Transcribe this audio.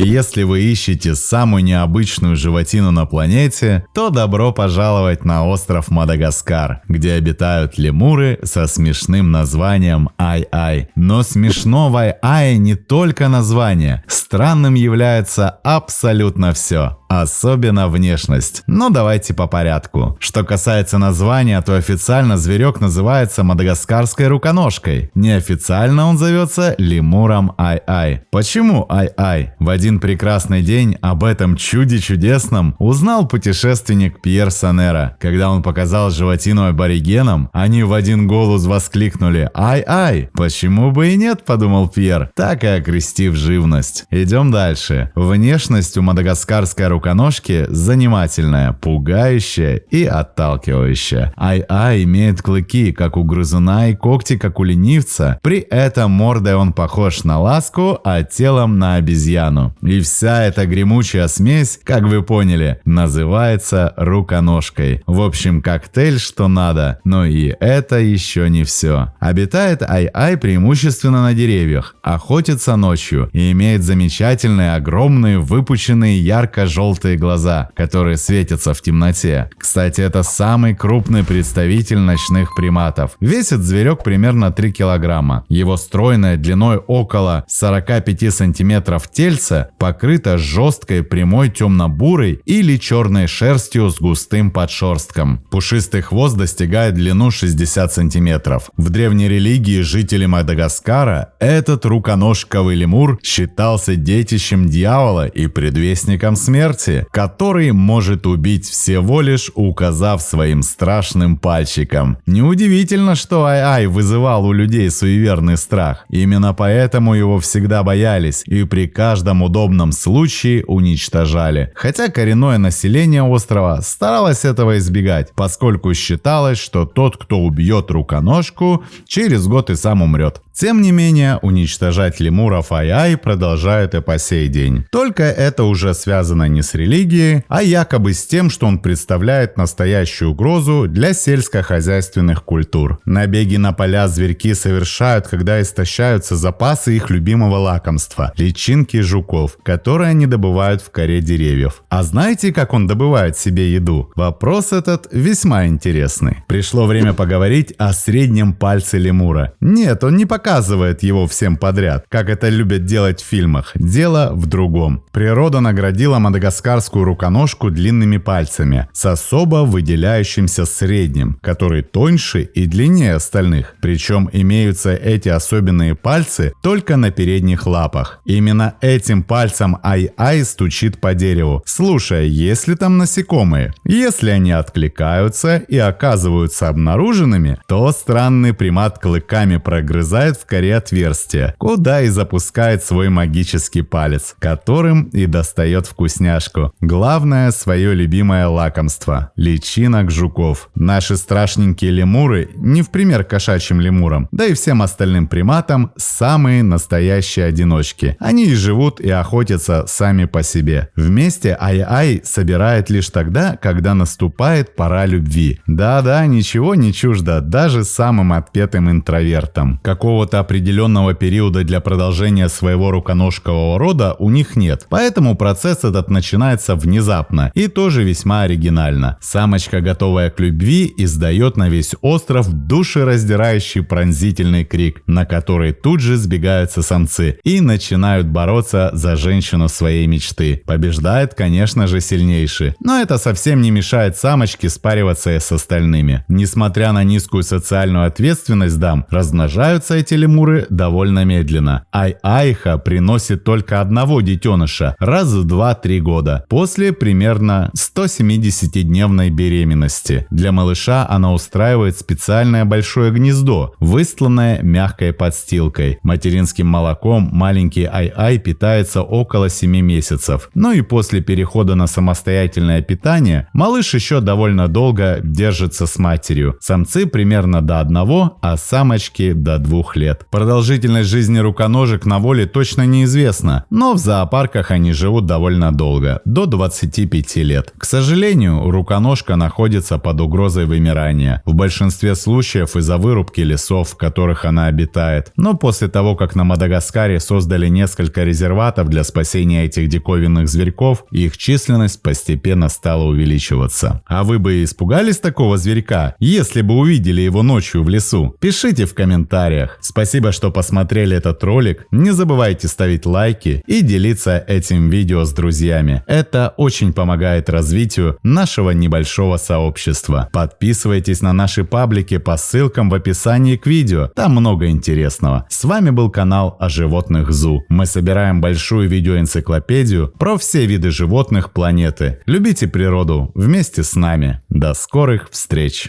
если вы ищете самую необычную животину на планете, то добро пожаловать на остров Мадагаскар, где обитают лемуры со смешным названием Ай-Ай. Но смешно в Ай-Ай не только название. Странным является абсолютно все. Особенно внешность. Но давайте по порядку. Что касается названия, то официально зверек называется мадагаскарской руконожкой. Неофициально он зовется лемуром Ай-Ай. Почему Ай-Ай? В один прекрасный день об этом чуде чудесном узнал путешественник Пьер Сонера. Когда он показал животину аборигенам, они в один голос воскликнули «Ай-Ай!». Почему бы и нет, подумал Пьер, так и окрестив живность. Идем дальше. Внешность у мадагаскарской руконожки занимательная, пугающая и отталкивающая. Ай-Ай имеет клыки, как у грызуна, и когти, как у ленивца. При этом мордой он похож на ласку, а телом на обезьяну. И вся эта гремучая смесь, как вы поняли, называется руконожкой. В общем, коктейль что надо. Но и это еще не все. Обитает Ай-Ай преимущественно на деревьях, охотится ночью и имеет замечательные, огромные, выпученные ярко-желтые глаза, которые светятся в темноте. Кстати, это самый крупный представитель ночных приматов. Весит зверек примерно 3 килограмма. Его стройное длиной около 45 сантиметров тельце покрыто жесткой прямой темно-бурой или черной шерстью с густым подшерстком. Пушистый хвост достигает длину 60 сантиметров. В древней религии жителей Мадагаскара этот руконожковый лемур считался детищем дьявола и предвестником смерти, который может убить всего лишь указав своим страшным пальчиком. Неудивительно, что Ай-Ай вызывал у людей суеверный страх. Именно поэтому его всегда боялись и при каждом удобном случае уничтожали. Хотя коренное население острова старалось этого избегать, поскольку считалось, что тот, кто убьет руконожку, через год и сам умрет. Тем не менее, уничтожать лемуров Ай-Ай продолжают и по сей день. Только это уже связано не с религией, а якобы с тем, что он представляет настоящую угрозу для сельскохозяйственных культур. Набеги на поля зверьки совершают, когда истощаются запасы их любимого лакомства – личинки жуков, которые они добывают в коре деревьев. А знаете, как он добывает себе еду? Вопрос этот весьма интересный. Пришло время поговорить о среднем пальце лемура. Нет, он не показывает его всем подряд, как это любят делать в фильмах. Дело в другом. Природа наградила мадагаскарскую руконожку длинными пальцами с особо выделяющимся средним, который тоньше и длиннее остальных. Причем имеются эти особенные пальцы только на передних лапах. Именно этим пальцем Ай-Ай стучит по дереву, слушая, есть ли там насекомые. Если они откликаются и оказываются обнаруженными, то странный примат клыками прогрызает в коре отверстие, куда и запускает свой магический палец, которым и достает вкусняшку. Главное, свое любимое лакомство – личинок жуков. Наши страшненькие лемуры, не в пример кошачьим лемурам, да и всем остальным приматам, самые настоящие одиночки. Они и живут, и охотятся сами по себе. Вместе Ай-Ай собирает лишь тогда, когда наступает пора любви. Да-да, ничего не чуждо даже самым отпетым интровертам. Какого-то определенного периода для продолжения своего руконожкового рода у них нет. Поэтому процесс этот начинается внезапно и тоже весьма оригинально. Самочка, готовая к любви, издает на весь остров душераздирающий пронзительный крик, на который тут же сбегаются самцы и начинают бороться за женщину своей мечты. Побеждает, конечно же, сильнейший. Но это совсем не мешает самочке спариваться с остальными. Несмотря на низкую социальную ответственность дам, размножаются эти лемуры довольно медленно. Ай-Айха приносит только одного детеныша раз в 2-3 года, после примерно 170-дневной беременности. Для малыша она устраивает специальное большое гнездо, выстланное мягкой подстилкой. Материнским молоком маленький Ай-Ай питается около 7 месяцев. Ну и после перехода на самостоятельное питание, малыш еще довольно долго держится с матерью. Самцы примерно до 1, а самочки до 2 лет. Продолжительность жизни руконожек на воле точно неизвестна, но в зоопарках они живут довольно долго, до 25 лет. К сожалению, руконожка находится под угрозой вымирания, в большинстве случаев из-за вырубки лесов, в которых она обитает. Но после того, как на Мадагаскаре создали несколько резерватов для спасения этих диковинных зверьков, их численность постепенно стала увеличиваться. А вы бы испугались такого зверька, если бы увидели его ночью в лесу? Пишите в комментариях. Спасибо, что посмотрели этот ролик. Не забывайте ставить лайки и делиться этим видео с друзьями. Это очень помогает развитию нашего небольшого сообщества. Подписывайтесь на наши паблики по ссылкам в описании к видео. Там много интересного. С вами был канал о животных ЗУ. Мы собираем большую видеоэнциклопедию про все виды животных планеты. Любите природу вместе с нами. До скорых встреч!